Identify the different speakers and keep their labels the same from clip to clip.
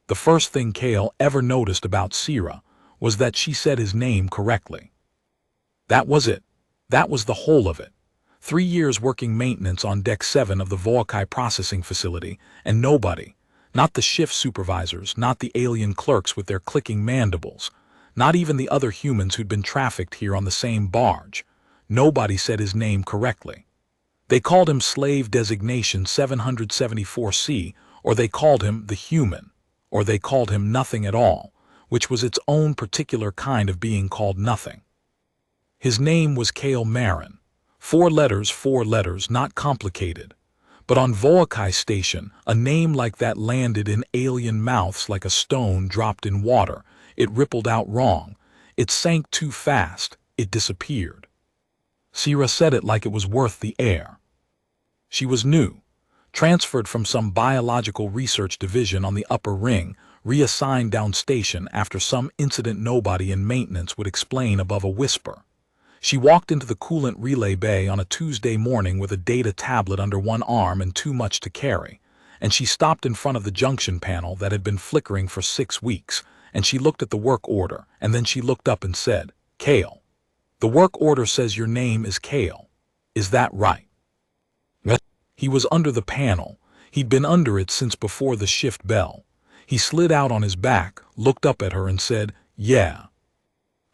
Speaker 1: The first thing Kale ever noticed about Sierra was that she said his name correctly. That was it. That was the whole of it. 3 years working maintenance on Deck 7 of the Volkai processing facility, and nobody, not the shift supervisors, not the alien clerks with their clicking mandibles, not even the other humans who'd been trafficked here on the same barge, nobody said his name correctly. They called him Slave Designation 774C, or they called him the Human, or they called him nothing at all, which was its own particular kind of being called nothing. His name was Kale Marin. 4 letters, not complicated. But on Volkai Station, a name like that landed in alien mouths like a stone dropped in water. It rippled out wrong. It sank too fast. It disappeared. Sierra said it like it was worth the air. She was new, transferred from some biological research division on the upper ring, reassigned downstation after some incident nobody in maintenance would explain above a whisper. She walked into the coolant relay bay on a Tuesday morning with a data tablet under one arm and too much to carry, and she stopped in front of the junction panel that had been flickering for 6 weeks, and she looked at the work order, and then she looked up and said, "Kale. The work order says your name is Kale. Is that right?" He was under the panel. He'd been under it since before the shift bell. He slid out on his back, looked up at her and said, "Yeah."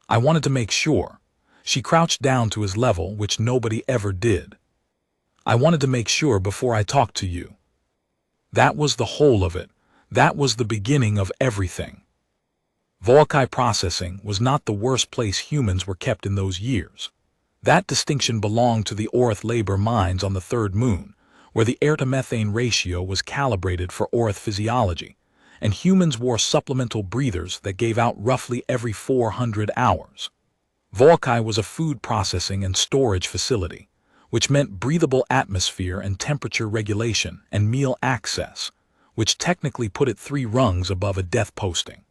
Speaker 1: "I wanted to make sure." She crouched down to his level, which nobody ever did. "I wanted to make sure before I talked to you." That was the whole of it. That was the beginning of everything. Volkai processing was not the worst place humans were kept in those years. That distinction belonged to the Orth labor mines on the third moon, where the air-to-methane ratio was calibrated for Orth physiology, and humans wore supplemental breathers that gave out roughly every 400 hours. Volkai was a food processing and storage facility, which meant breathable atmosphere and temperature regulation and meal access, which technically put it 3 rungs above a death posting.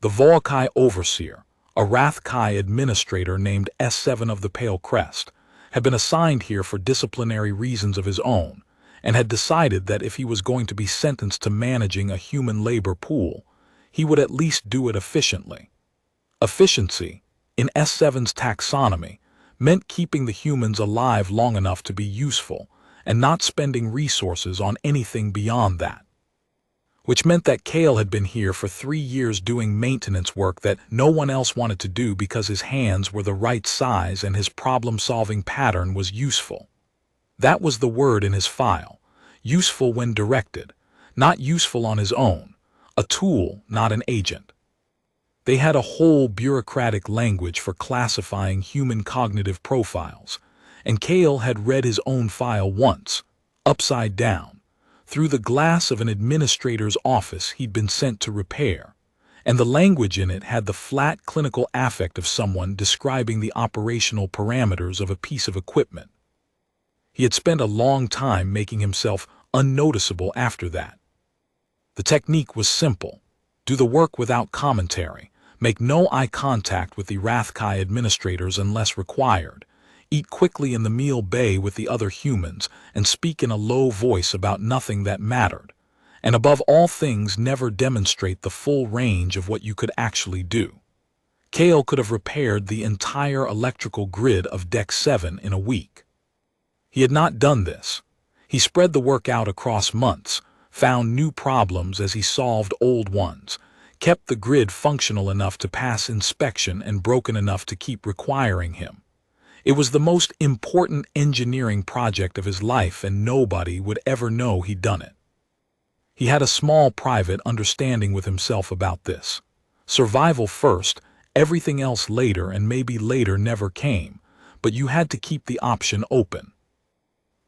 Speaker 1: The Volkai overseer, a Rathkai administrator named S7 of the Pale Crest, had been assigned here for disciplinary reasons of his own, and had decided that if he was going to be sentenced to managing a human labor pool, he would at least do it efficiently. Efficiency, in S7's taxonomy, meant keeping the humans alive long enough to be useful and not spending resources on anything beyond that. Which meant that Kale had been here for 3 years doing maintenance work that no one else wanted to do because his hands were the right size and his problem-solving pattern was useful. That was the word in his file. Useful when directed, not useful on his own. A tool, not an agent. They had a whole bureaucratic language for classifying human cognitive profiles, and Kale had read his own file once, upside down, through the glass of an administrator's office he'd been sent to repair, and the language in it had the flat clinical affect of someone describing the operational parameters of a piece of equipment. He had spent a long time making himself unnoticeable after that. The technique was simple. Do the work without commentary. Make no eye contact with the Rathkai administrators unless required. Eat quickly in the meal bay with the other humans and speak in a low voice about nothing that mattered. And above all things, never demonstrate the full range of what you could actually do. Kale could have repaired the entire electrical grid of Deck 7 in a week. He had not done this. He spread the work out across months, found new problems as he solved old ones, kept the grid functional enough to pass inspection and broken enough to keep requiring him. It was the most important engineering project of his life, and nobody would ever know he'd done it. He had a small private understanding with himself about this. Survival first, everything else later, and maybe later never came, but you had to keep the option open.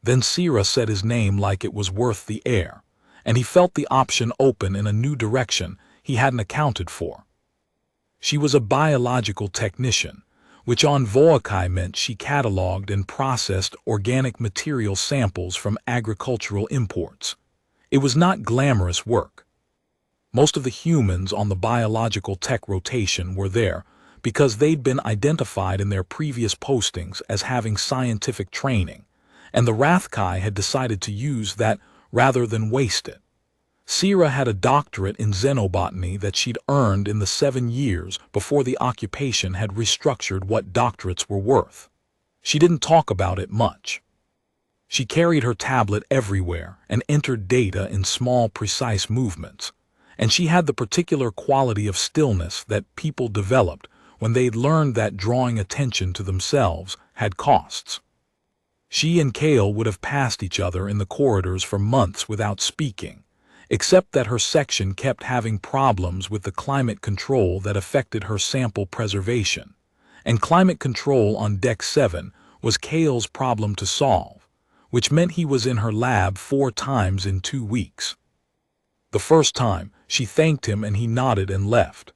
Speaker 1: Then Sierra said his name like it was worth the air, and he felt the option open in a new direction he hadn't accounted for. She was a biological technician, which on Volkai meant she cataloged and processed organic material samples from agricultural imports. It was not glamorous work. Most of the humans on the biological tech rotation were there because they'd been identified in their previous postings as having scientific training, and the Rathkai had decided to use that rather than waste it. Sira had a doctorate in xenobotany that she'd earned in the 7 years before the occupation had restructured what doctorates were worth. She didn't talk about it much. She carried her tablet everywhere and entered data in small, precise movements. And she had the particular quality of stillness that people developed when they'd learned that drawing attention to themselves had costs. She and Kale would have passed each other in the corridors for months without speaking, except that her section kept having problems with the climate control that affected her sample preservation. And climate control on Deck 7 was Kale's problem to solve, which meant he was in her lab 4 times in 2 weeks. The first time, she thanked him and he nodded and left.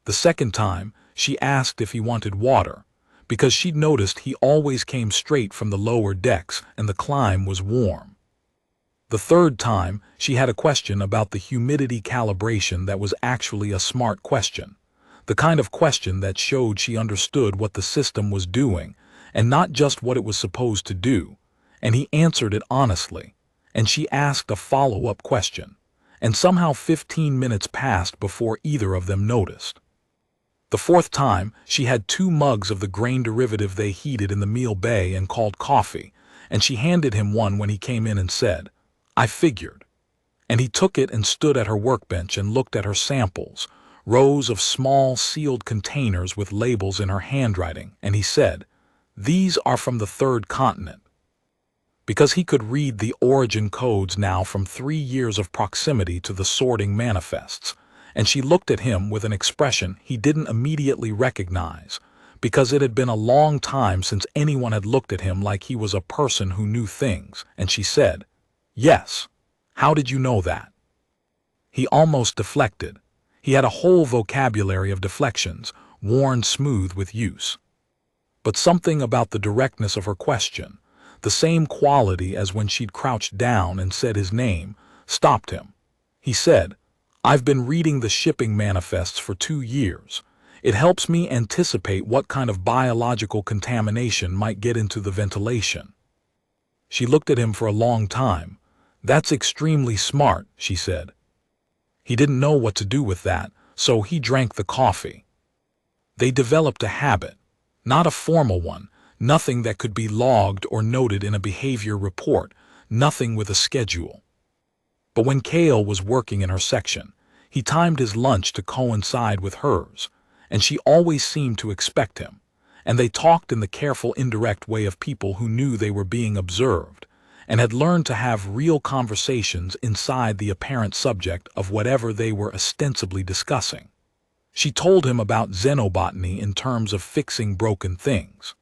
Speaker 1: The second time, she asked if he wanted water, because she'd noticed he always came straight from the lower decks and the climb was warm. The third time, she had a question about the humidity calibration that was actually a smart question, the kind of question that showed she understood what the system was doing and not just what it was supposed to do, and he answered it honestly, and she asked a follow-up question, and somehow 15 minutes passed before either of them noticed. The fourth time, she had 2 mugs of the grain derivative they heated in the meal bay and called coffee, and she handed him one when he came in and said, "I figured." And he took it and stood at her workbench and looked at her samples, rows of small sealed containers with labels in her handwriting, and he said, "These are from the 3rd continent." Because he could read the origin codes now from 3 years of proximity to the sorting manifests, and she looked at him with an expression he didn't immediately recognize, because it had been a long time since anyone had looked at him like he was a person who knew things, and she said, "Yes. How did you know that?" He almost deflected. He had a whole vocabulary of deflections, worn smooth with use. But something about the directness of her question, the same quality as when she'd crouched down and said his name, stopped him. He said, "I've been reading the shipping manifests for 2 years. It helps me anticipate what kind of biological contamination might get into the ventilation." She looked at him for a long time. "That's extremely smart," she said. He didn't know what to do with that, so he drank the coffee. They developed a habit, not a formal one, nothing that could be logged or noted in a behavior report, nothing with a schedule. But when Kale was working in her section, he timed his lunch to coincide with hers, and she always seemed to expect him, and they talked in the careful indirect way of people who knew they were being observed, and had learned to have real conversations inside the apparent subject of whatever they were ostensibly discussing. She told him about xenobotany in terms of fixing broken things.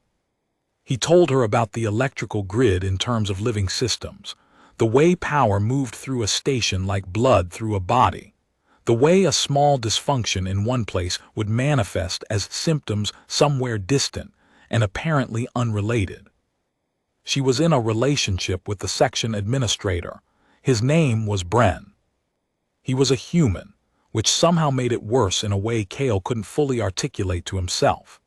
Speaker 1: He told her about the electrical grid in terms of living systems, the way power moved through a station like blood through a body, the way a small dysfunction in one place would manifest as symptoms somewhere distant and apparently unrelated. She was in a relationship with the section administrator. His name was Bren. He was a human, which somehow made it worse in a way Kale couldn't fully articulate to himself.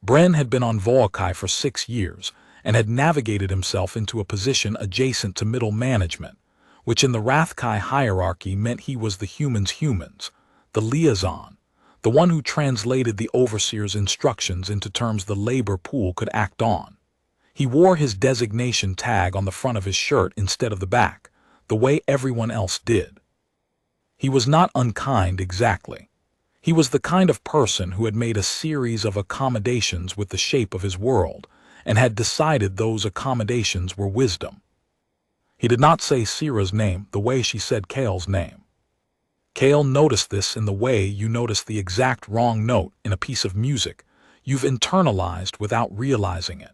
Speaker 1: Bren had been on Volkai for 6 years and had navigated himself into a position adjacent to middle management, which in the Rathkai hierarchy meant he was the humans, the liaison, the one who translated the overseer's instructions into terms the labor pool could act on. He wore his designation tag on the front of his shirt instead of the back, the way everyone else did. He was not unkind exactly. He was the kind of person who had made a series of accommodations with the shape of his world, and had decided those accommodations were wisdom. He did not say Sira's name the way she said Kale's name. Kale noticed this in the way you notice the exact wrong note in a piece of music you've internalized without realizing it.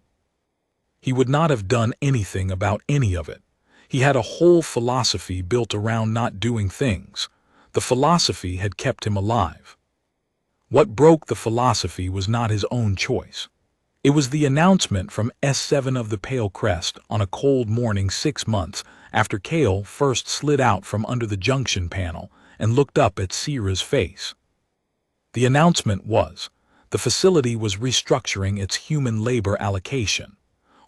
Speaker 1: He would not have done anything about any of it. He had a whole philosophy built around not doing things. The philosophy had kept him alive. What broke the philosophy was not his own choice. It was the announcement from S7 of the Pale Crest on a cold morning 6 months after Kale first slid out from under the junction panel and looked up at Sira's face. The announcement was, the facility was restructuring its human labor allocation.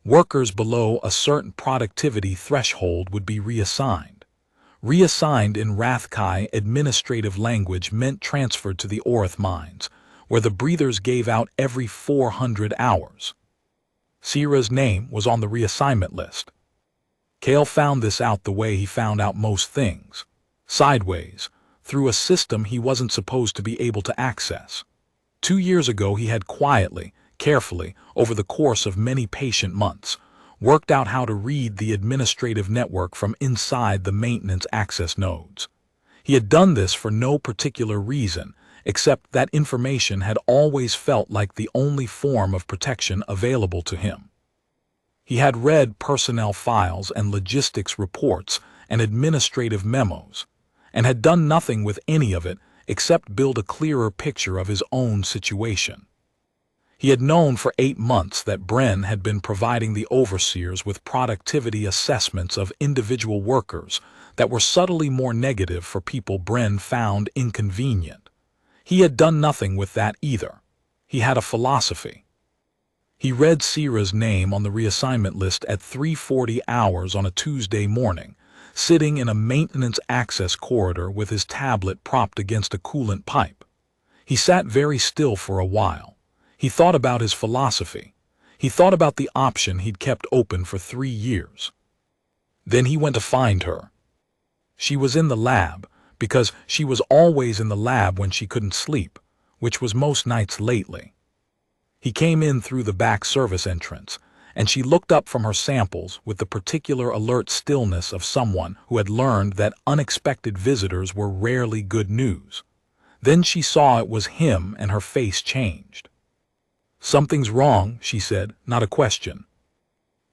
Speaker 1: Workers below a certain productivity threshold would be reassigned. Reassigned in Rathkai administrative language meant transferred to the Orth mines, where the breathers gave out every 400 hours. Sierra's name was on the reassignment list. Cale found this out the way he found out most things. Sideways, through a system he wasn't supposed to be able to access. 2 years ago he had quietly, carefully, over the course of many patient months, worked out how to read the administrative network from inside the maintenance access nodes. He had done this for no particular reason, except that information had always felt like the only form of protection available to him. He had read personnel files and logistics reports and administrative memos, and had done nothing with any of it except build a clearer picture of his own situation. He had known for 8 months that Bren had been providing the overseers with productivity assessments of individual workers that were subtly more negative for people Bren found inconvenient. He had done nothing with that either. He had a philosophy. He read Sierra's name on the reassignment list at 3:40 hours on a Tuesday morning, sitting in a maintenance access corridor with his tablet propped against a coolant pipe. He sat very still for a while. He thought about his philosophy. He thought about the option he'd kept open for 3 years. Then he went to find her. She was in the lab, because she was always in the lab when she couldn't sleep, which was most nights lately. He came in through the back service entrance, and she looked up from her samples with the particular alert stillness of someone who had learned that unexpected visitors were rarely good news. Then she saw it was him and her face changed. "Something's wrong," she said, not a question.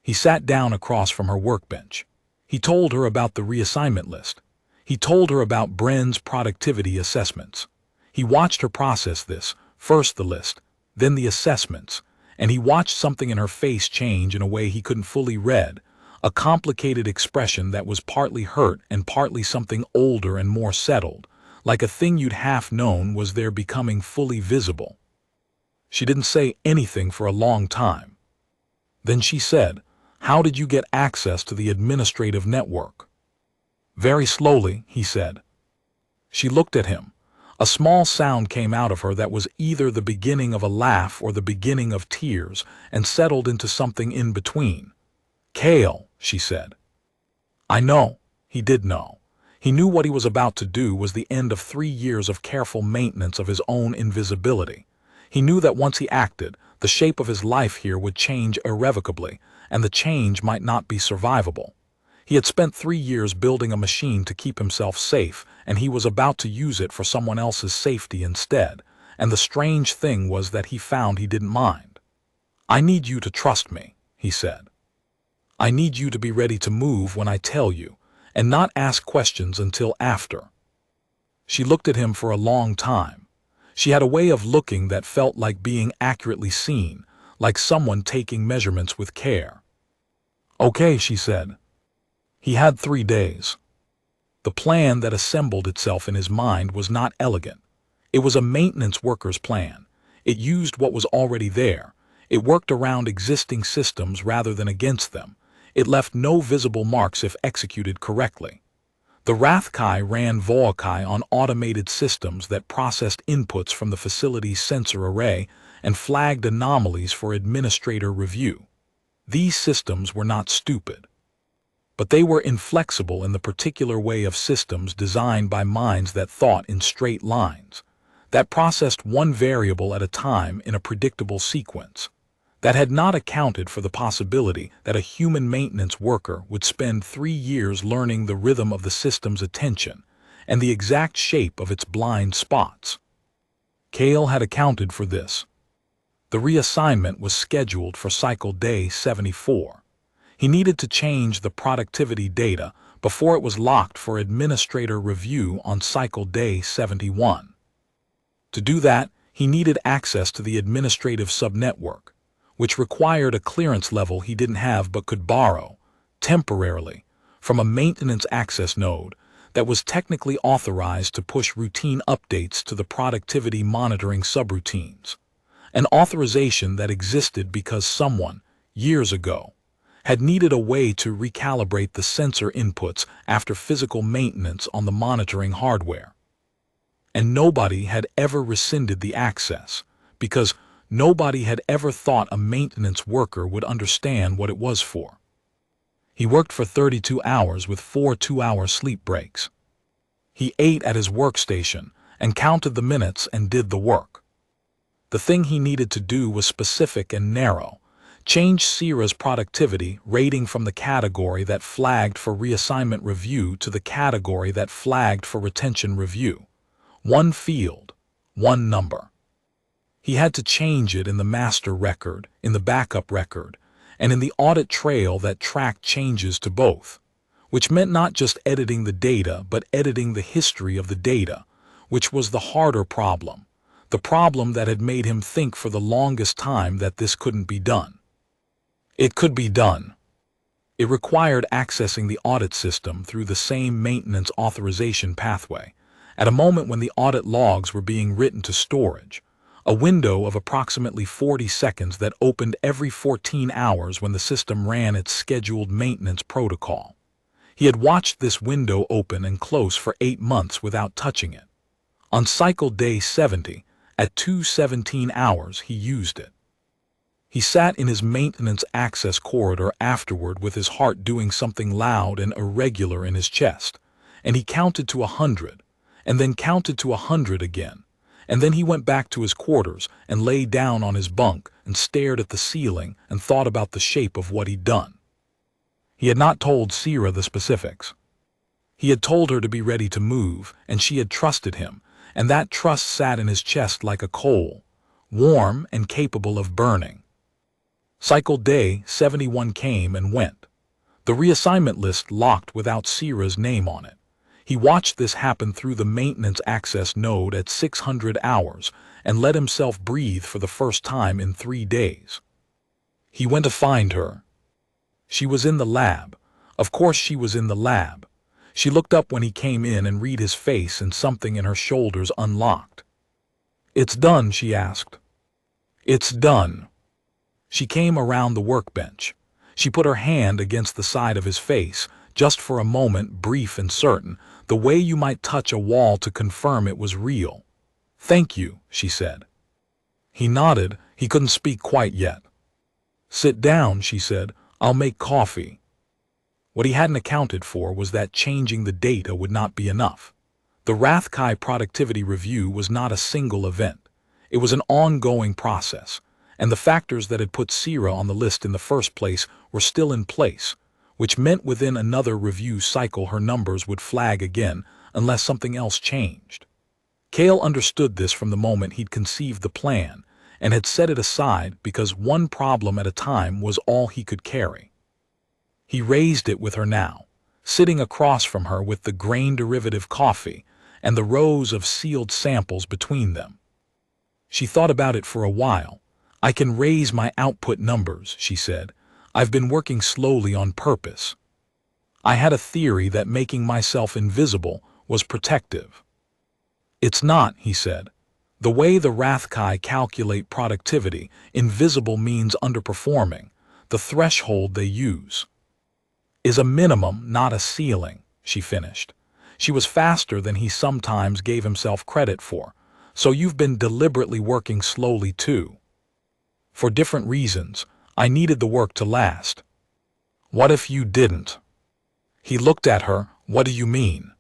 Speaker 1: He sat down across from her workbench. He told her about the reassignment list. He told her about Bren's productivity assessments. He watched her process this, first the list, then the assessments, and he watched something in her face change in a way he couldn't fully read, a complicated expression that was partly hurt and partly something older and more settled, like a thing you'd half known was there becoming fully visible. She didn't say anything for a long time. Then she said, "How did you get access to the administrative network?" "Very slowly," he said. She looked at him. A small sound came out of her that was either the beginning of a laugh or the beginning of tears, and settled into something in between. "Cale," she said. I know. He did know. He knew what he was about to do was the end of 3 years of careful maintenance of his own invisibility. He knew that once he acted, the shape of his life here would change irrevocably, and the change might not be survivable. He had spent 3 years building a machine to keep himself safe, and he was about to use it for someone else's safety instead, and the strange thing was that he found he didn't mind. "I need you to trust me," he said. "I need you to be ready to move when I tell you, and not ask questions until after." She looked at him for a long time. She had a way of looking that felt like being accurately seen, like someone taking measurements with care. "Okay," she said. He had 3 days. The plan that assembled itself in his mind was not elegant. It was a maintenance worker's plan. It used what was already there. It worked around existing systems rather than against them. It left no visible marks if executed correctly. The Rathkai ran Voakai on automated systems that processed inputs from the facility's sensor array and flagged anomalies for administrator review. These systems were not stupid, but they were inflexible in the particular way of systems designed by minds that thought in straight lines, that processed one variable at a time in a predictable sequence, that had not accounted for the possibility that a human maintenance worker would spend 3 years learning the rhythm of the system's attention and the exact shape of its blind spots. Cale had accounted for this. The reassignment was scheduled for cycle day 74. He needed to change the productivity data before it was locked for administrator review on cycle day 71. To do that, he needed access to the administrative subnetwork, which required a clearance level he didn't have but could borrow, temporarily, from a maintenance access node that was technically authorized to push routine updates to the productivity monitoring subroutines. An authorization that existed because someone, years ago, had needed a way to recalibrate the sensor inputs after physical maintenance on the monitoring hardware. And nobody had ever rescinded the access, because nobody had ever thought a maintenance worker would understand what it was for. He worked for 32 hours with 4 two-hour sleep breaks. He ate at his workstation and counted the minutes and did the work. The thing he needed to do was specific and narrow: change Sierra's productivity rating from the category that flagged for reassignment review to the category that flagged for retention review. One field, one number. He had to change it in the master record, in the backup record, and in the audit trail that tracked changes to both, which meant not just editing the data, but editing the history of the data, which was the harder problem, the problem that had made him think for the longest time that this couldn't be done. It could be done. It required accessing the audit system through the same maintenance authorization pathway, at a moment when the audit logs were being written to storage, a window of approximately 40 seconds that opened every 14 hours when the system ran its scheduled maintenance protocol. He had watched this window open and close for 8 months without touching it. On cycle day 70, at 2:17 hours, he used it. He sat in his maintenance access corridor afterward with his heart doing something loud and irregular in his chest, and he counted to 100, and then counted to 100 again, and then he went back to his quarters and lay down on his bunk and stared at the ceiling and thought about the shape of what he'd done. He had not told Sierra the specifics. He had told her to be ready to move, and she had trusted him, and that trust sat in his chest like a coal, warm and capable of burning. Cycle day 71 came and went. The reassignment list locked without Sierra's name on it. He watched this happen through the maintenance access node at 600 hours and let himself breathe for the first time in 3 days. He went to find her. She was in the lab. Of course she was in the lab. She looked up when he came in and read his face, and something in her shoulders unlocked. "It's done?" she asked. "It's done." She came around the workbench. She put her hand against the side of his face, just for a moment, brief and certain, the way you might touch a wall to confirm it was real. "Thank you," she said. He nodded. He couldn't speak quite yet. "Sit down," she said. "I'll make coffee." What he hadn't accounted for was that changing the data would not be enough. The Rathkai productivity review was not a single event. It was an ongoing process, and the factors that had put Sierra on the list in the first place were still in place, which meant within another review cycle her numbers would flag again unless something else changed. Cale understood this from the moment he'd conceived the plan and had set it aside because one problem at a time was all he could carry. He raised it with her now, sitting across from her with the grain derivative coffee and the rows of sealed samples between them. She thought about it for a while. "I can raise my output numbers," she said. "I've been working slowly on purpose. I had a theory that making myself invisible was protective." "It's not," he said. "The way the Rathkai calculate productivity, invisible means underperforming. The threshold they use is a minimum, not a ceiling," she finished. She was faster than he sometimes gave himself credit for. "So you've been deliberately working slowly too." "For different reasons. I needed the work to last." "What if you didn't?" He looked at her. "What do you mean?"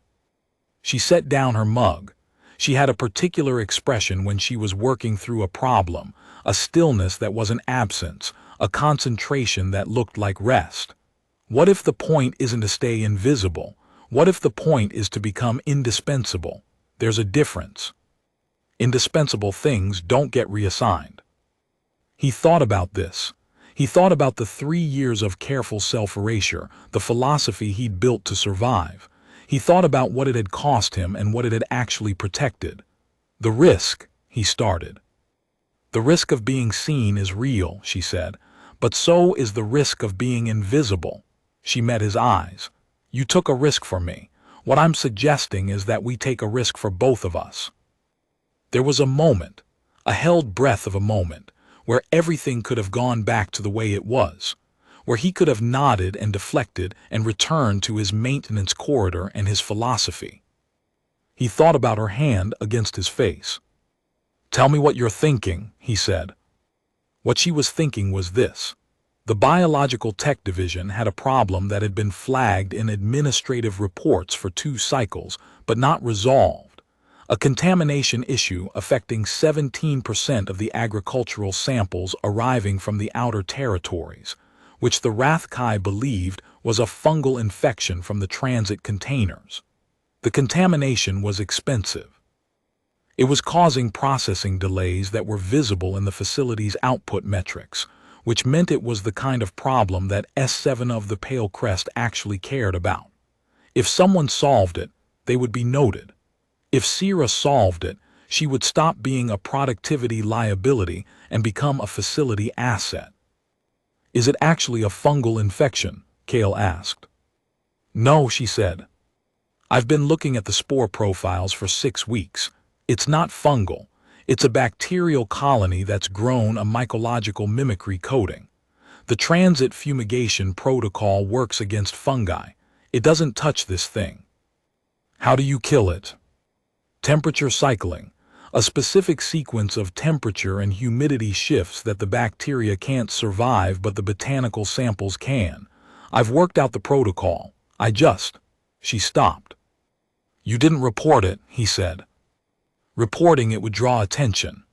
Speaker 1: She set down her mug. She had a particular expression when she was working through a problem, a stillness that was an absence, a concentration that looked like rest. What if the point isn't to stay invisible? What if the point is to become indispensable? There's a difference. Indispensable things don't get reassigned. He thought about this. He thought about the 3 years of careful self-erasure, the philosophy he'd built to survive. He thought about what it had cost him and what it had actually protected. "The risk," he started. "The risk of being seen is real," she said, "but so is the risk of being invisible." She met his eyes. "You took a risk for me. What I'm suggesting is that we take a risk for both of us." There was a moment, a held breath of a moment, where everything could have gone back to the way it was, where he could have nodded and deflected and returned to his maintenance corridor and his philosophy. He thought about her hand against his face. "Tell me what you're thinking," he said. What she was thinking was this. The Biological Tech Division had a problem that had been flagged in administrative reports for 2 cycles, but not resolved. A contamination issue affecting 17% of the agricultural samples arriving from the outer territories, which the Rathkai believed was a fungal infection from the transit containers. The contamination was expensive. It was causing processing delays that were visible in the facility's output metrics, which meant it was the kind of problem that S7 of the Pale Crest actually cared about. If someone solved it, they would be noted. If Sierra solved it, she would stop being a productivity liability and become a facility asset. "Is it actually a fungal infection?" Kale asked. "No," she said. "I've been looking at the spore profiles for 6 weeks. It's not fungal. It's a bacterial colony that's grown a mycological mimicry coating. The transit fumigation protocol works against fungi. It doesn't touch this thing." "How do you kill it?" "Temperature cycling. A specific sequence of temperature and humidity shifts that the bacteria can't survive but the botanical samples can. I've worked out the protocol. She stopped. "You didn't report it," he said. "Reporting it would draw attention."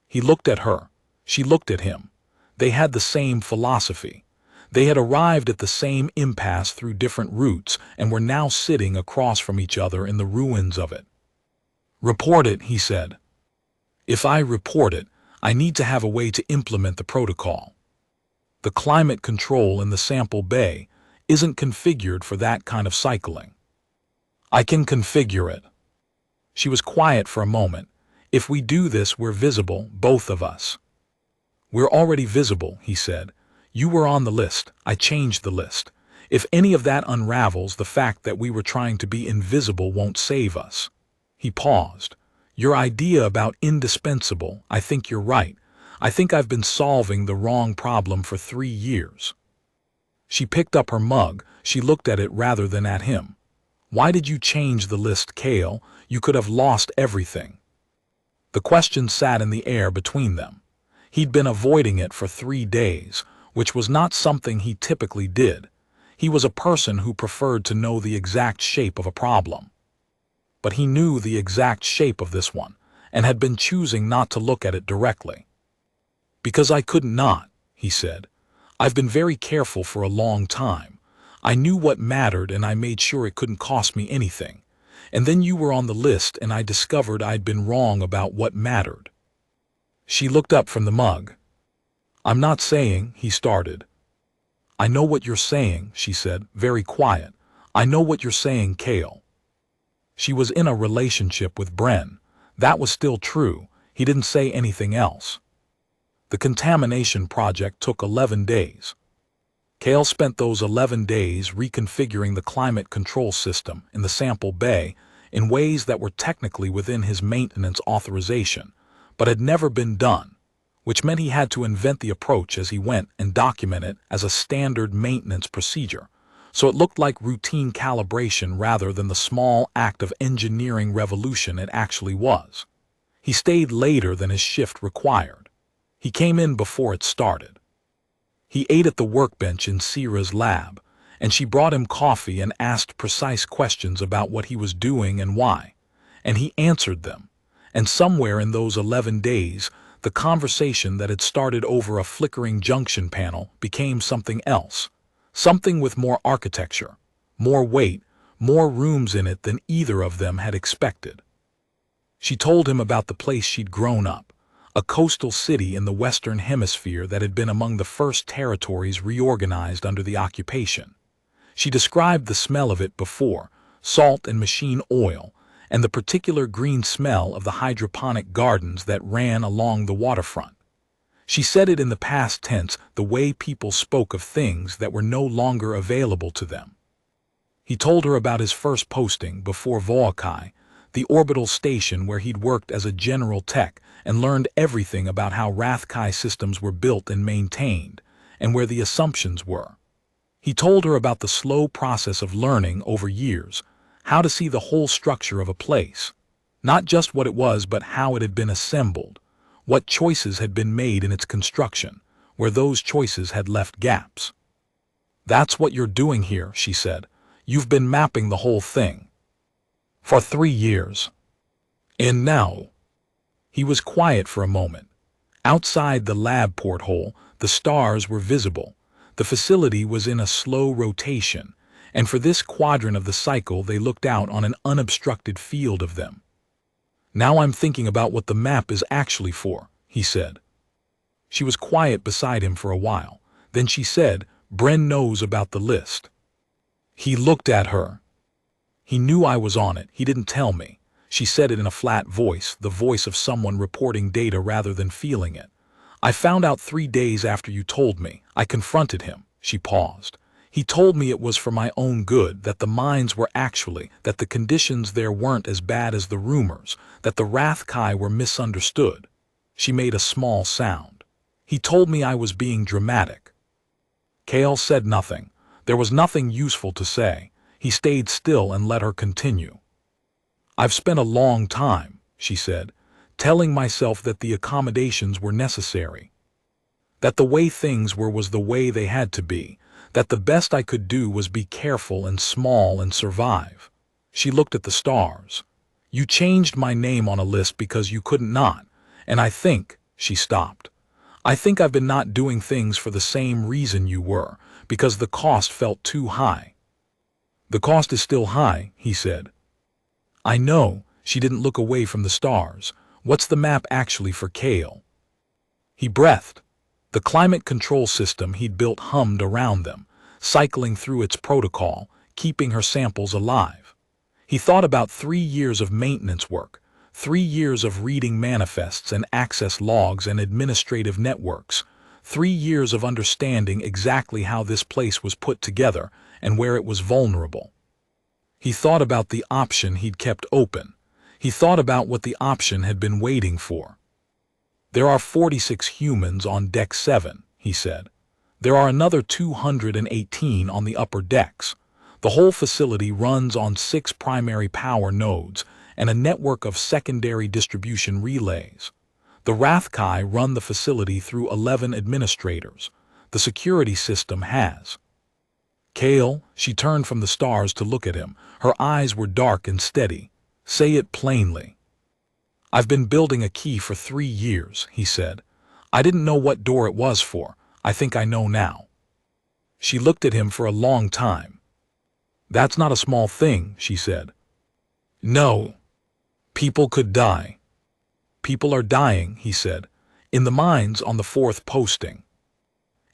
Speaker 1: He looked at her. She looked at him. They had the same philosophy. They had arrived at the same impasse through different routes and were now sitting across from each other in the ruins of it. "Report it," he said. "If I report it, I need to have a way to implement the protocol. The climate control in the sample bay isn't configured for that kind of cycling." "I can configure it." She was quiet for a moment. "If we do this, we're visible, both of us." "We're already visible," he said. "You were on the list. I changed the list. If any of that unravels, the fact that we were trying to be invisible won't save us." He paused. "Your idea about indispensable, I think you're right. I think I've been solving the wrong problem for 3 years." She picked up her mug. She looked at it rather than at him. "Why did you change the list, Kale? You could have lost everything." The question sat in the air between them. He'd been avoiding it for 3 days, which was not something he typically did. He was a person who preferred to know the exact shape of a problem. But he knew the exact shape of this one, and had been choosing not to look at it directly. "Because I couldn't not," he said. "I've been very careful for a long time. I knew what mattered and I made sure it couldn't cost me anything. And then you were on the list and I discovered I'd been wrong about what mattered." She looked up from the mug. "I'm not saying," he started. "I know what you're saying," she said, very quiet. "I know what you're saying, Kale." She was in a relationship with Bren. That was still true. He didn't say anything else. The contamination project took 11 days. Kale spent those 11 days reconfiguring the climate control system in the sample bay in ways that were technically within his maintenance authorization, but had never been done, which meant he had to invent the approach as he went and document it as a standard maintenance procedure, so it looked like routine calibration rather than the small act of engineering revolution it actually was. He stayed later than his shift required. He came in before it started. He ate at the workbench in Sierra's lab, and she brought him coffee and asked precise questions about what he was doing and why, and he answered them. And somewhere in those 11 days, the conversation that had started over a flickering junction panel became something else, something with more architecture, more weight, more rooms in it than either of them had expected. She told him about the place she'd grown up, a coastal city in the Western Hemisphere that had been among the first territories reorganized under the occupation. She described the smell of it before, salt and machine oil, and the particular green smell of the hydroponic gardens that ran along the waterfront. She said it in the past tense, the way people spoke of things that were no longer available to them. He told her about his first posting before Voakai, the orbital station where he'd worked as a general tech and learned everything about how Rathkai systems were built and maintained, and where the assumptions were. He told her about the slow process of learning over years, how to see the whole structure of a place, not just what it was but how it had been assembled, what choices had been made in its construction, where those choices had left gaps. "That's what you're doing here," she said. "You've been mapping the whole thing. For 3 years. And now." He was quiet for a moment. Outside the lab porthole, the stars were visible. The facility was in a slow rotation, and for this quadrant of the cycle they looked out on an unobstructed field of them. "Now I'm thinking about what the map is actually for," he said. She was quiet beside him for a while. Then she said, "Bren knows about the list." He looked at her. "He knew I was on it. He didn't tell me." She said it in a flat voice, the voice of someone reporting data rather than feeling it. "I found out 3 days after you told me. I confronted him." She paused. "He told me it was for my own good, that the mines were actually, that the conditions there weren't as bad as the rumors, that the Rathkai were misunderstood." She made a small sound. "He told me I was being dramatic." Kale said nothing. There was nothing useful to say. He stayed still and let her continue. "I've spent a long time," she said, "telling myself that the accommodations were necessary, that the way things were was the way they had to be, that the best I could do was be careful and small and survive." She looked at the stars. "You changed my name on a list because you couldn't not, and I think," she stopped, "I think I've been not doing things for the same reason you were, because the cost felt too high." "The cost is still high," he said. "I know." She didn't look away from the stars. "What's the map actually for, Kale?" He breathed. The climate control system he'd built hummed around them, cycling through its protocol, keeping her samples alive. He thought about 3 years of maintenance work, 3 years of reading manifests and access logs and administrative networks, 3 years of understanding exactly how this place was put together and where it was vulnerable. He thought about the option he'd kept open. He thought about what the option had been waiting for. "There are 46 humans on Deck 7, he said. "There are another 218 on the upper decks. The whole facility runs on 6 primary power nodes and a network of secondary distribution relays. The Rathkai run the facility through 11 administrators. The security system has." "Kale," she turned from the stars to look at him. Her eyes were dark and steady. "Say it plainly." "I've been building a key for 3 years, he said. "I didn't know what door it was for. I think I know now." She looked at him for a long time. "That's not a small thing," she said. "No. People could die." "People are dying," he said. "In the mines on the 4th posting.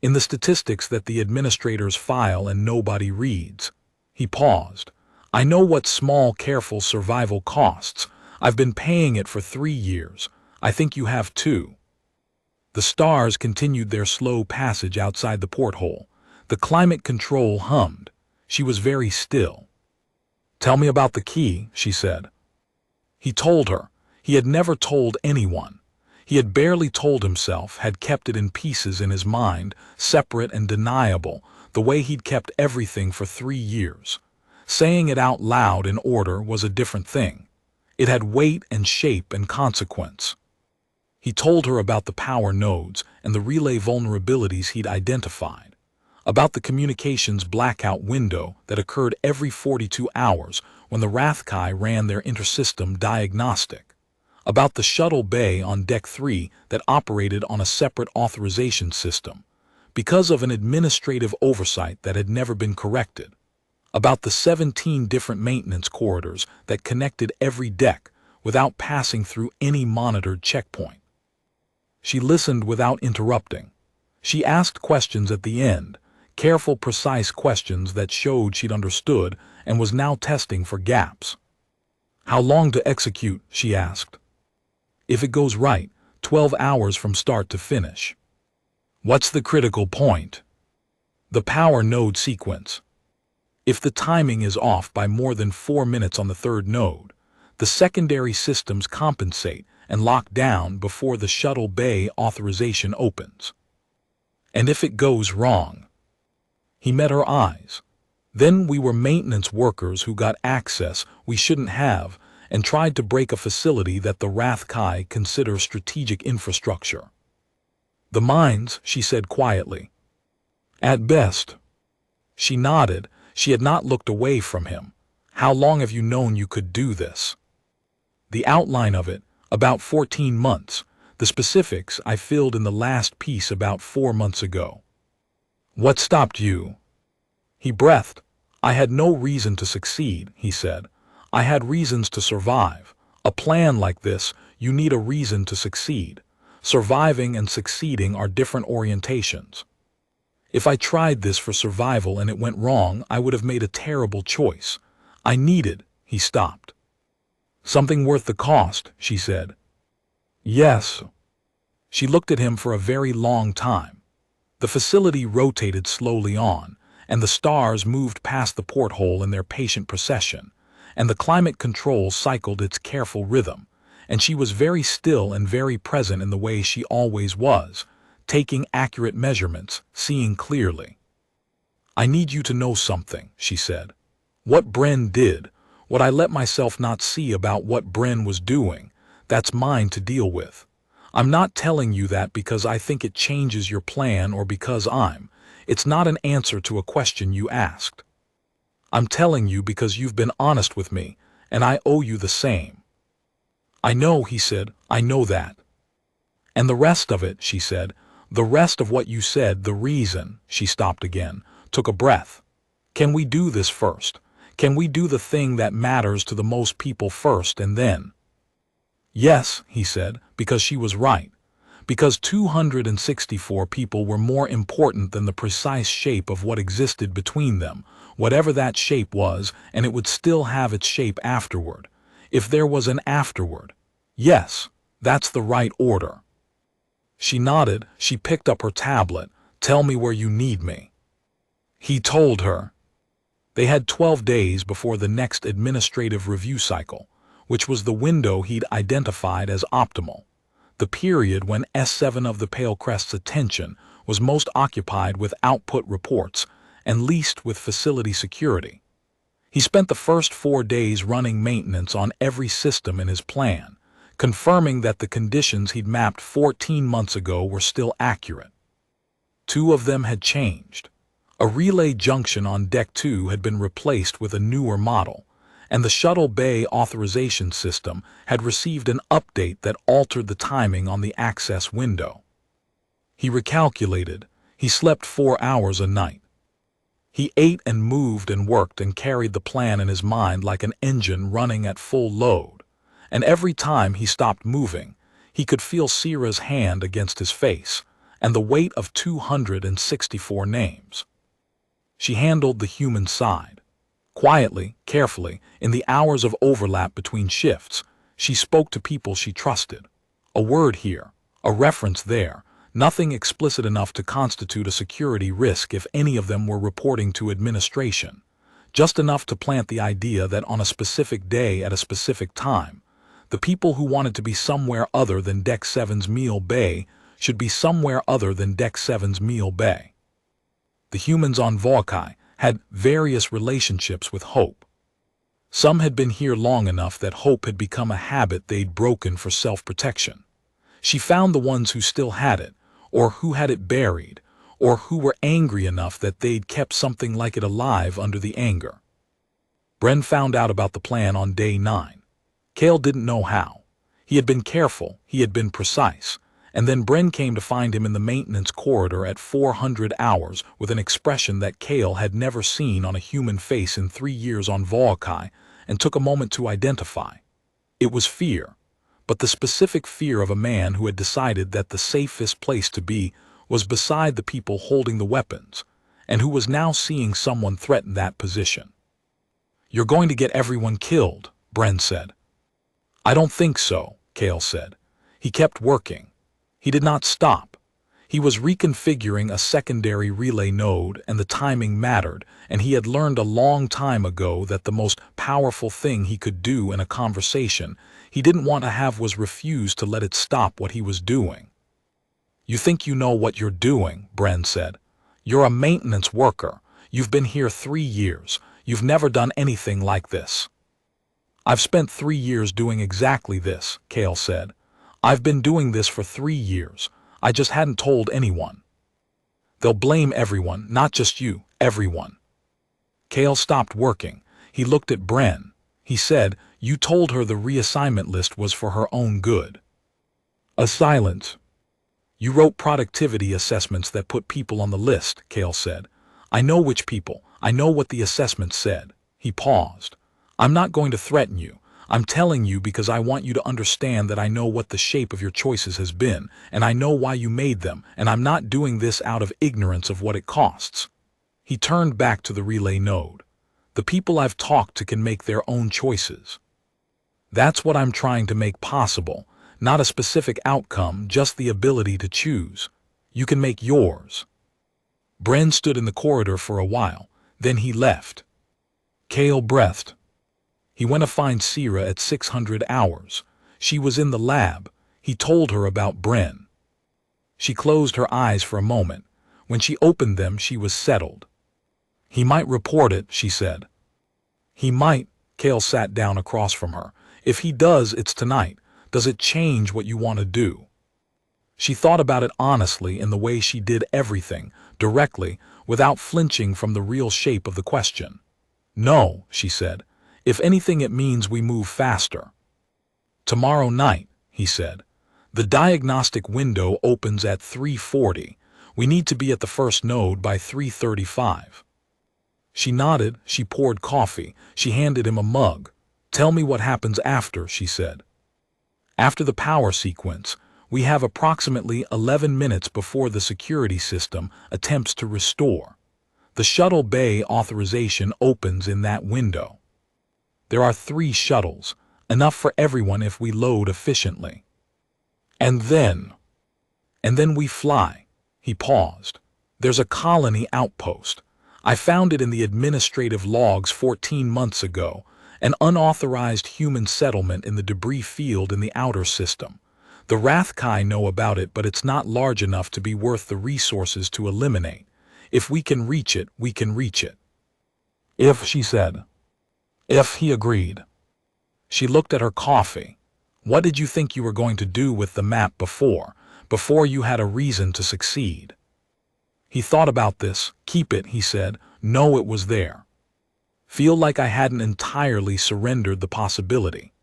Speaker 1: In the statistics that the administrators file and nobody reads." He paused. "I know what small, careful survival costs. I've been paying it for 3 years. I think you have too." The stars continued their slow passage outside the porthole. The climate control hummed. She was very still. "Tell me about the key," she said. He told her. He had never told anyone. He had barely told himself, had kept it in pieces in his mind, separate and deniable, the way he'd kept everything for 3 years. Saying it out loud in order was a different thing. It had weight and shape and consequence. He told her about the power nodes and the relay vulnerabilities he'd identified, about the communications blackout window that occurred every 42 hours when the Rathkai ran their intersystem diagnostic, about the shuttle bay on Deck 3 that operated on a separate authorization system, because of an administrative oversight that had never been corrected, about the 17 different maintenance corridors that connected every deck without passing through any monitored checkpoint. She listened without interrupting. She asked questions at the end, careful, precise questions that showed she'd understood and was now testing for gaps. "How long to execute?" she asked. "If it goes right, 12 hours from start to finish." "What's the critical point?" "The power node sequence. If the timing is off by more than 4 minutes on the 3rd node, the secondary systems compensate and lock down before the shuttle bay authorization opens." And if it goes wrong? He met her eyes. Then we were maintenance workers who got access we shouldn't have and tried to break a facility that the Rathkai consider strategic infrastructure. The mines, she said quietly. At best. She nodded. She had not looked away from him. How long have you known you could do this? The outline of it, about 14 months. The specifics I filled in the last piece about 4 months ago. What stopped you? He breathed. I had no reason to succeed, he said. I had reasons to survive. A plan like this, you need a reason to succeed. Surviving and succeeding are different orientations. If I tried this for survival and it went wrong, I would have made a terrible choice. I needed, he stopped. Something worth the cost, she said. Yes. She looked at him for a very long time. The facility rotated slowly on, and the stars moved past the porthole in their patient procession, and the climate control cycled its careful rhythm, and she was very still and very present in the way she always was, taking accurate measurements, seeing clearly. I need you to know something, she said. What Bren did, what I let myself not see about what Bren was doing, that's mine to deal with. I'm not telling you that because I think it changes your plan or because it's not an answer to a question you asked. I'm telling you because you've been honest with me, and I owe you the same. I know, he said, I know that. And the rest of it, she said, the rest of what you said, the reason, she stopped again, took a breath. Can we do this first? Can we do the thing that matters to the most people first and then? Yes, he said, because she was right. Because 264 people were more important than the precise shape of what existed between them, whatever that shape was, and it would still have its shape afterward. If there was an afterward. Yes, that's the right order. She nodded. She picked up her tablet. Tell me where you need me. He told her. They had 12 days before the next administrative review cycle, which was the window he'd identified as optimal, the period when S7 of the Pale Crest's attention was most occupied with output reports and least with facility security. He spent the first 4 days running maintenance on every system in his plan, confirming that the conditions he'd mapped 14 months ago were still accurate. 2 of them had changed. A relay junction on Deck 2 had been replaced with a newer model, and the shuttle bay authorization system had received an update that altered the timing on the access window. He recalculated. He slept 4 hours a night. He ate and moved and worked and carried the plan in his mind like an engine running at full load, and every time he stopped moving, he could feel Sierra's hand against his face and the weight of 264 names. She handled the human side. Quietly, carefully, in the hours of overlap between shifts, she spoke to people she trusted. A word here, a reference there, nothing explicit enough to constitute a security risk if any of them were reporting to administration, just enough to plant the idea that on a specific day at a specific time, the people who wanted to be somewhere other than Deck 7's meal bay should be somewhere other than Deck 7's meal bay. The humans on Vaukai had various relationships with Hope. Some had been here long enough that Hope had become a habit they'd broken for self-protection. She found the ones who still had it, or who had it buried, or who were angry enough that they'd kept something like it alive under the anger. Bren found out about the plan on day 9. Cale didn't know how. He had been careful, he had been precise, and then Bren came to find him in the maintenance corridor at 400 hours with an expression that Cale had never seen on a human face in 3 years on Vaukai and took a moment to identify. It was fear, but the specific fear of a man who had decided that the safest place to be was beside the people holding the weapons, and who was now seeing someone threaten that position. You're going to get everyone killed, Bren said. I don't think so, Cale said. He kept working. He did not stop. He was reconfiguring a secondary relay node, and the timing mattered, and he had learned a long time ago that the most powerful thing he could do in a conversation he didn't want to have was refuse to let it stop what he was doing. You think you know what you're doing, Bren said. You're a maintenance worker. You've been here 3 years. You've never done anything like this. I've spent 3 years doing exactly this, Kale said. I've been doing this for 3 years. I just hadn't told anyone. They'll blame everyone, not just you, everyone. Kale stopped working. He looked at Bren. He said, you told her the reassignment list was for her own good. A silence. You wrote productivity assessments that put people on the list, Kale said. I know which people. I know what the assessment said. He paused. I'm not going to threaten you. I'm telling you because I want you to understand that I know what the shape of your choices has been, and I know why you made them, and I'm not doing this out of ignorance of what it costs. He turned back to the relay node. The people I've talked to can make their own choices. That's what I'm trying to make possible. Not a specific outcome, just the ability to choose. You can make yours. Bren stood in the corridor for a while, then he left. Kale breathed. He went to find Sierra at 600 hours. She was in the lab. He told her about Bren. She closed her eyes for a moment. When she opened them, she was settled. He might report it, she said. He might. Kale sat down across from her. If he does, it's tonight. Does it change what you want to do? She thought about it honestly in the way she did everything, directly, without flinching from the real shape of the question. No, she said. If anything, it means we move faster. Tomorrow night, he said. The diagnostic window opens at 3:40. We need to be at the first node by 3:35. She nodded. She poured coffee. She handed him a mug. Tell me what happens after, she said. After the power sequence, we have approximately 11 minutes before the security system attempts to restore. The shuttle bay authorization opens in that window. There are 3 shuttles, enough for everyone if we load efficiently. And then we fly. He paused. There's a colony outpost. I found it in the administrative logs 14 months ago, an unauthorized human settlement in the debris field in the outer system. The Rathkai know about it, but it's not large enough to be worth the resources to eliminate. If we can reach it, we can reach it. If, she said. If, he agreed. She looked at her coffee. What did you think you were going to do with the map before you had a reason to succeed? He thought about this. Keep it, he said. Know it was there. Feel like I hadn't entirely surrendered the possibility.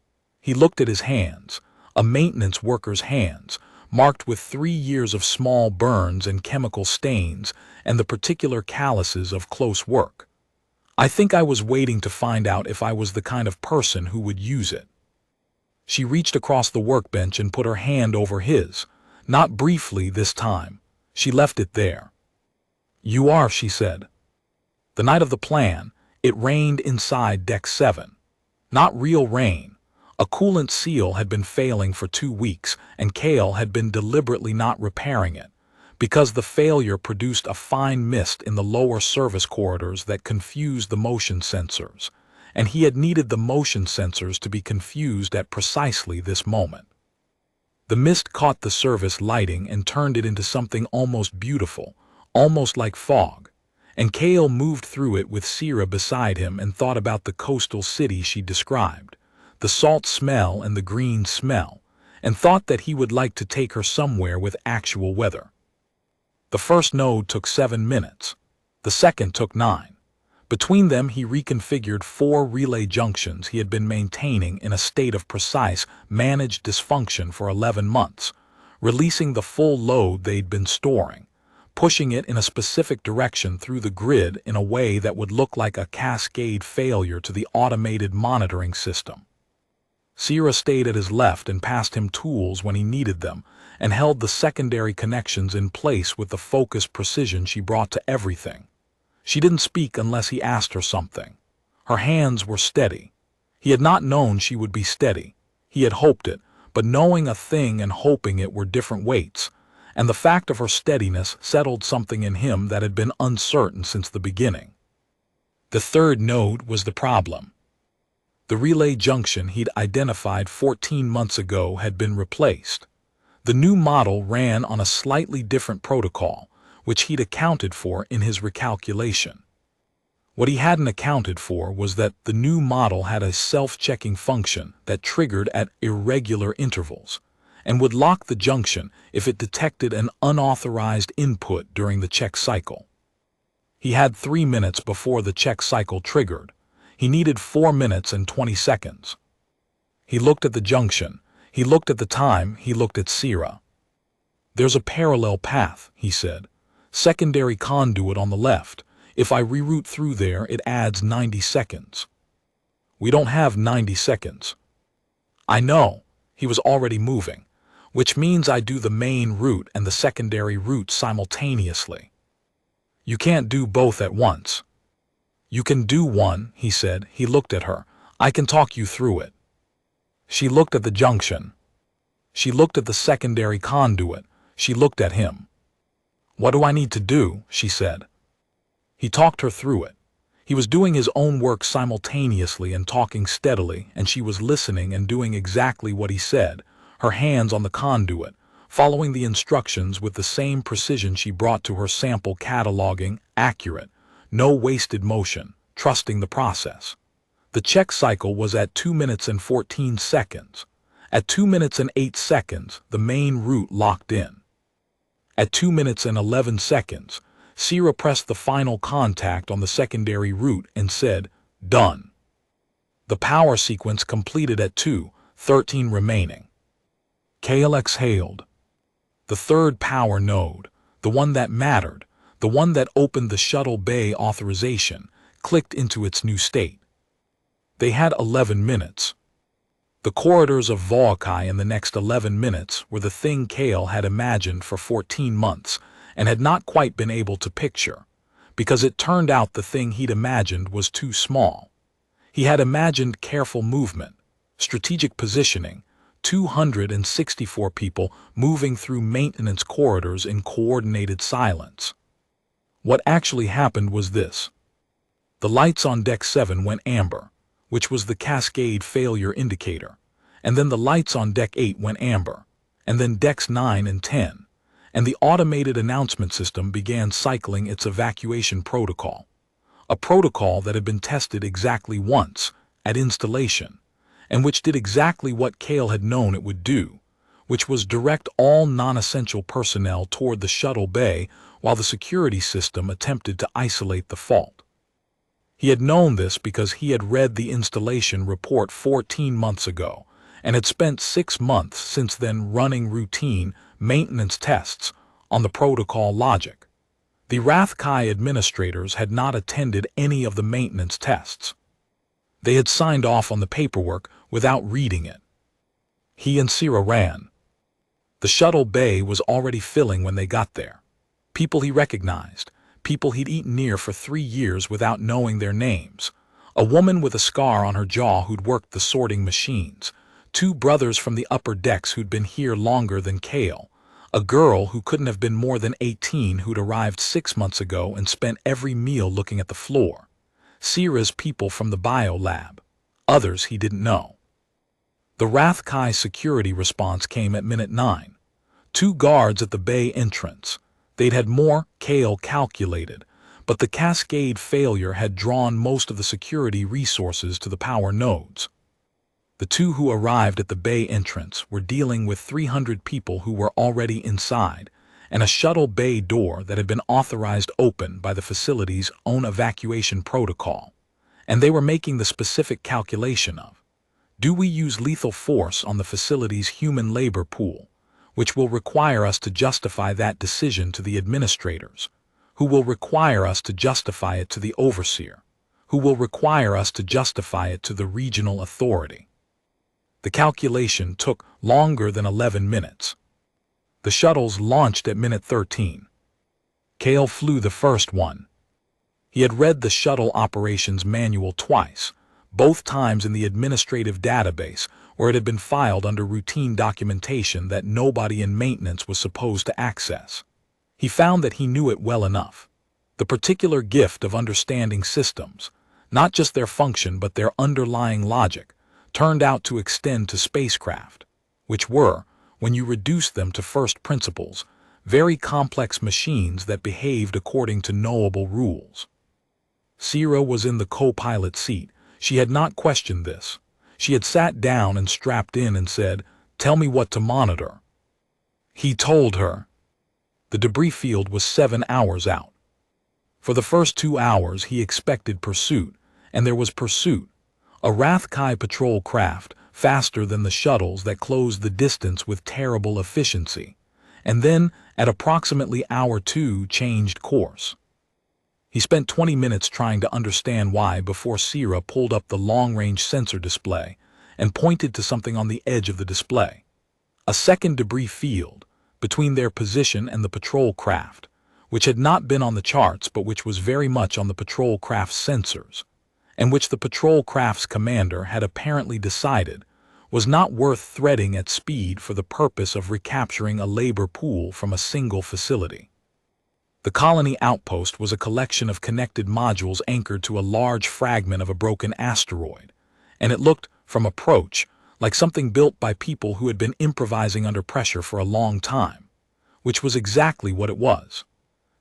Speaker 1: He looked at his hands, a maintenance worker's hands, marked with 3 years of small burns and chemical stains and the particular calluses of close work. I think I was waiting to find out if I was the kind of person who would use it. She reached across the workbench and put her hand over his, not briefly this time. She left it there. You are, she said. The night of the plan, it rained inside Deck 7. Not real rain. A coolant seal had been failing for 2 weeks, and Kale had been deliberately not repairing it, because the failure produced a fine mist in the lower service corridors that confused the motion sensors, and he had needed the motion sensors to be confused at precisely this moment. The mist caught the service lighting and turned it into something almost beautiful, almost like fog. And Kale moved through it with Sierra beside him and thought about the coastal city she described, the salt smell and the green smell, and thought that he would like to take her somewhere with actual weather. The first node took 7 minutes. The second took 9. Between them, he reconfigured 4 relay junctions he had been maintaining in a state of precise, managed dysfunction for 11 months, releasing the full load they'd been storing, pushing it in a specific direction through the grid in a way that would look like a cascade failure to the automated monitoring system. Sierra stayed at his left and passed him tools when he needed them, and held the secondary connections in place with the focused precision she brought to everything. She didn't speak unless he asked her something. Her hands were steady. He had not known she would be steady. He had hoped it, but knowing a thing and hoping it were different weights, and the fact of her steadiness settled something in him that had been uncertain since the beginning. The third node was the problem. The relay junction he'd identified 14 months ago had been replaced. The new model ran on a slightly different protocol, which he'd accounted for in his recalculation. What he hadn't accounted for was that the new model had a self-checking function that triggered at irregular intervals, and would lock the junction if it detected an unauthorized input during the check cycle. He had 3 minutes before the check cycle triggered. He needed 4 minutes and 20 seconds. He looked at the junction. He looked at the time. He looked at Sierra. "There's a parallel path," he said. "Secondary conduit on the left. If I reroute through there, it adds 90 seconds. We don't have 90 seconds. I know." He was already moving, which means I do the main route and the secondary route simultaneously. You can't do both at once. You can do one, he said. He looked at her. I can talk you through it. She looked at the junction. She looked at the secondary conduit. She looked at him. What do I need to do? She said. He talked her through it. He was doing his own work simultaneously and talking steadily, and she was listening and doing exactly what he said, her hands on the conduit, following the instructions with the same precision she brought to her sample cataloging, accurate, no wasted motion, trusting the process. The check cycle was at 2 minutes and 14 seconds. At 2 minutes and 8 seconds, the main route locked in. At 2 minutes and 11 seconds, Sierra pressed the final contact on the secondary route and said, "Done." The power sequence completed at 2:13 remaining. Kale exhaled. The third power node, the one that mattered, the one that opened the shuttle bay authorization, clicked into its new state. They had 11 minutes. The corridors of Volkai in the next 11 minutes were the thing Kale had imagined for 14 months and had not quite been able to picture, because it turned out the thing he'd imagined was too small. He had imagined careful movement, strategic positioning, 264 people moving through maintenance corridors in coordinated silence. What actually happened was this. The lights on Deck 7 went amber, which was the cascade failure indicator, and then the lights on Deck 8 went amber, and then Decks 9 and 10, and the automated announcement system began cycling its evacuation protocol, a protocol that had been tested exactly once, at installation, and which did exactly what Kale had known it would do, which was direct all non-essential personnel toward the shuttle bay while the security system attempted to isolate the fault. He had known this because he had read the installation report 14 months ago and had spent 6 months since then running routine maintenance tests on the protocol logic. The Rathkai administrators had not attended any of the maintenance tests. They had signed off on the paperwork without reading it. He and Sierra ran. The shuttle bay was already filling when they got there. People he recognized, people he'd eaten near for 3 years without knowing their names, a woman with a scar on her jaw who'd worked the sorting machines, 2 brothers from the upper decks who'd been here longer than Kale, a girl who couldn't have been more than 18 who'd arrived 6 months ago and spent every meal looking at the floor, Sierra's people from the bio lab, others he didn't know. The Rathkai security response came at minute 9. 2 guards at the bay entrance. They'd had more, Kale calculated, but the cascade failure had drawn most of the security resources to the power nodes. The 2 who arrived at the bay entrance were dealing with 300 people who were already inside, and a shuttle bay door that had been authorized open by the facility's own evacuation protocol, and they were making the specific calculation of, do we use lethal force on the facility's human labor pool, which will require us to justify that decision to the administrators, who will require us to justify it to the overseer, who will require us to justify it to the regional authority. The calculation took longer than 11 minutes. The shuttles launched at minute 13. Kale flew the first one. He had read the shuttle operations manual twice, both times in the administrative database where it had been filed under routine documentation that nobody in maintenance was supposed to access. He found that he knew it well enough. The particular gift of understanding systems, not just their function but their underlying logic, turned out to extend to spacecraft, which were, when you reduced them to first principles, very complex machines that behaved according to knowable rules. Sierra was in the co-pilot seat. She had not questioned this. She had sat down and strapped in and said, "Tell me what to monitor." He told her. The debris field was 7 hours out. For the first 2 hours he expected pursuit, and there was pursuit. A Rathkai patrol craft, faster than the shuttles that closed the distance with terrible efficiency, and then, at approximately hour 2, changed course. He spent 20 minutes trying to understand why before Sierra pulled up the long-range sensor display and pointed to something on the edge of the display. A second debris field, between their position and the patrol craft, which had not been on the charts but which was very much on the patrol craft's sensors, and which the patrol craft's commander had apparently decided was not worth threading at speed for the purpose of recapturing a labor pool from a single facility. The colony outpost was a collection of connected modules anchored to a large fragment of a broken asteroid, and it looked, from approach, like something built by people who had been improvising under pressure for a long time, which was exactly what it was.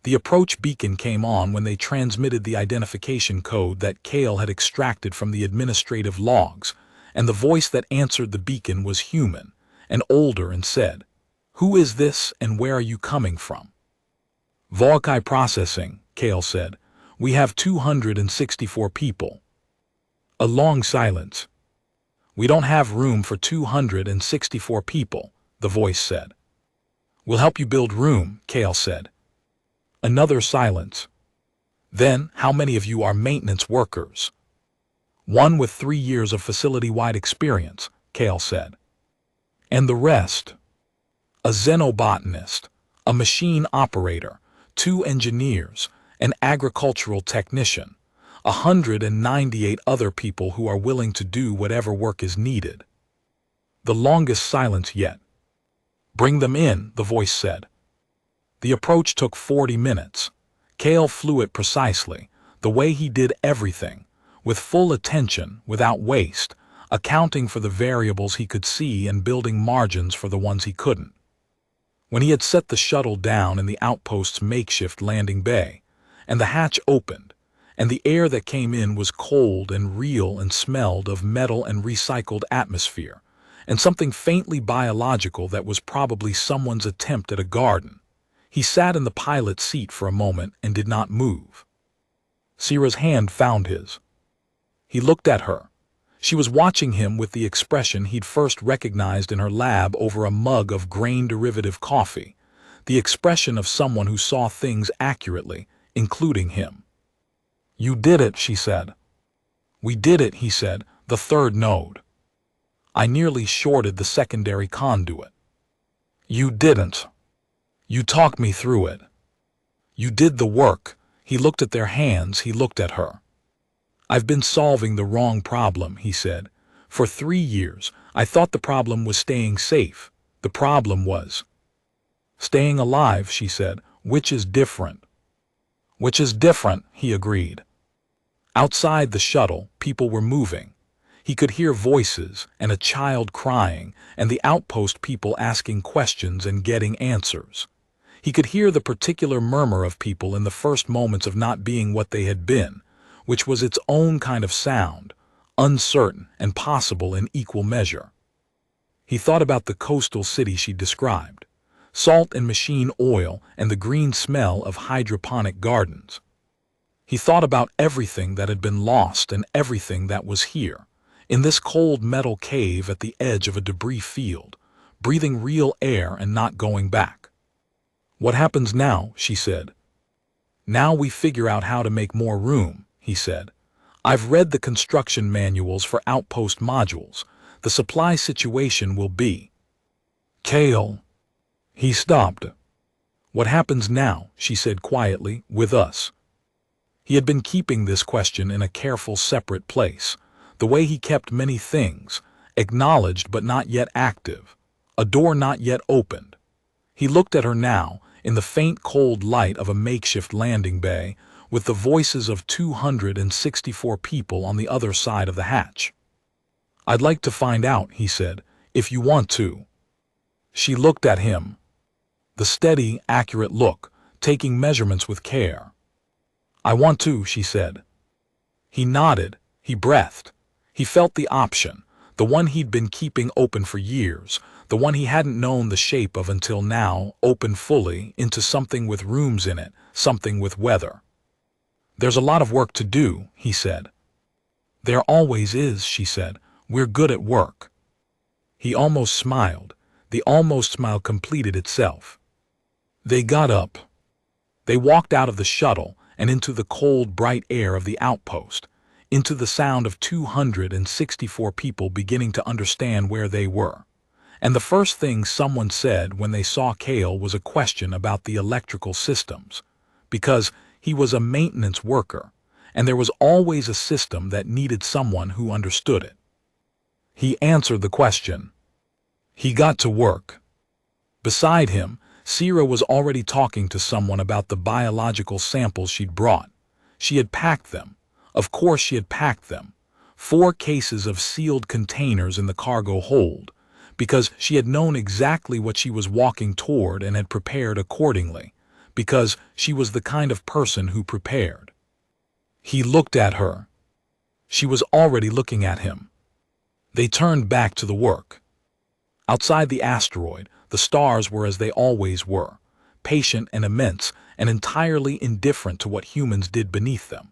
Speaker 1: The approach beacon came on when they transmitted the identification code that Kale had extracted from the administrative logs, and the voice that answered the beacon was human and older and said, "Who is this and where are you coming from?" "Volkai processing," Kale said. "We have 264 people." A long silence. "We don't have room for 264 people," the voice said. "We'll help you build room," Kale said. Another silence. "Then, how many of you are maintenance workers?" "One with 3 years of facility-wide experience," Kale said. "And the rest?" "A xenobotanist, a machine operator, 2 engineers, an agricultural technician, 198 other people who are willing to do whatever work is needed." The longest silence yet. "Bring them in," the voice said. The approach took 40 minutes. Kale flew it precisely, the way he did everything, with full attention, without waste, accounting for the variables he could see and building margins for the ones he couldn't. When he had set the shuttle down in the outpost's makeshift landing bay, and the hatch opened, and the air that came in was cold and real and smelled of metal and recycled atmosphere, and something faintly biological that was probably someone's attempt at a garden, he sat in the pilot's seat for a moment and did not move. Sierra's hand found his. He looked at her. She was watching him with the expression he'd first recognized in her lab over a mug of grain-derivative coffee, the expression of someone who saw things accurately, including him. "You did it," she said. "We did it," he said, "the third node. I nearly shorted the secondary conduit." "You didn't. You talked me through it. You did the work." He looked at their hands, he looked at her. "I've been solving the wrong problem," he said. "For 3 years, I thought the problem was staying safe. The problem was staying alive," she said, "which is different." "Which is different," he agreed. Outside the shuttle, people were moving. He could hear voices and a child crying and the outpost people asking questions and getting answers. He could hear the particular murmur of people in the first moments of not being what they had been, which was its own kind of sound, uncertain and possible in equal measure. He thought about the coastal city she described, salt and machine oil and the green smell of hydroponic gardens. He thought about everything that had been lost and everything that was here, in this cold metal cave at the edge of a debris field, breathing real air and not going back. "What happens now?" she said. "Now we figure out how to make more room," he said. "I've read the construction manuals for outpost modules. The supply situation will be—" "Kale." He stopped. "What happens now?" she said quietly, "with us?" He had been keeping this question in a careful separate place, the way he kept many things, acknowledged but not yet active, a door not yet opened. He looked at her now, in the faint cold light of a makeshift landing bay, with the voices of 264 people on the other side of the hatch. "I'd like to find out," he said, "if you want to." She looked at him, the steady, accurate look, taking measurements with care. "I want to," she said. He nodded, he breathed. He felt the option, the one he'd been keeping open for years, the one he hadn't known the shape of until now, open fully into something with rooms in it, something with weather. "There's a lot of work to do," he said. "There always is," she said. "We're good at work." He almost smiled. The almost smile completed itself. They got up. They walked out of the shuttle and into the cold, bright air of the outpost, into the sound of 264 people beginning to understand where they were. And the first thing someone said when they saw Cale was a question about the electrical systems, because he was a maintenance worker, and there was always a system that needed someone who understood it. He answered the question. He got to work. Beside him, Sierra was already talking to someone about the biological samples she'd brought. She had packed them. Of course she had packed them. 4 cases of sealed containers in the cargo hold, because she had known exactly what she was walking toward and had prepared accordingly, because she was the kind of person who prepared. He looked at her. She was already looking at him. They turned back to the work. Outside the asteroid, the stars were as they always were, patient and immense and entirely indifferent to what humans did beneath them.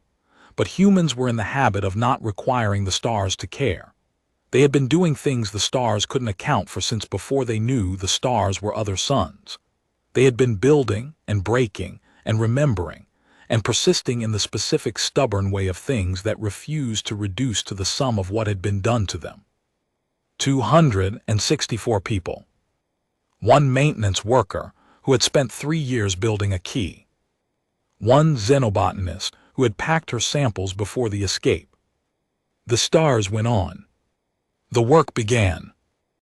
Speaker 1: But humans were in the habit of not requiring the stars to care. They had been doing things the stars couldn't account for since before they knew the stars were other suns. They had been building and breaking and remembering and persisting in the specific stubborn way of things that refused to reduce to the sum of what had been done to them. 264 people. 1 maintenance worker who had spent 3 years building a key. 1 xenobotanist who had packed her samples before the escape. The stars went on. The work began.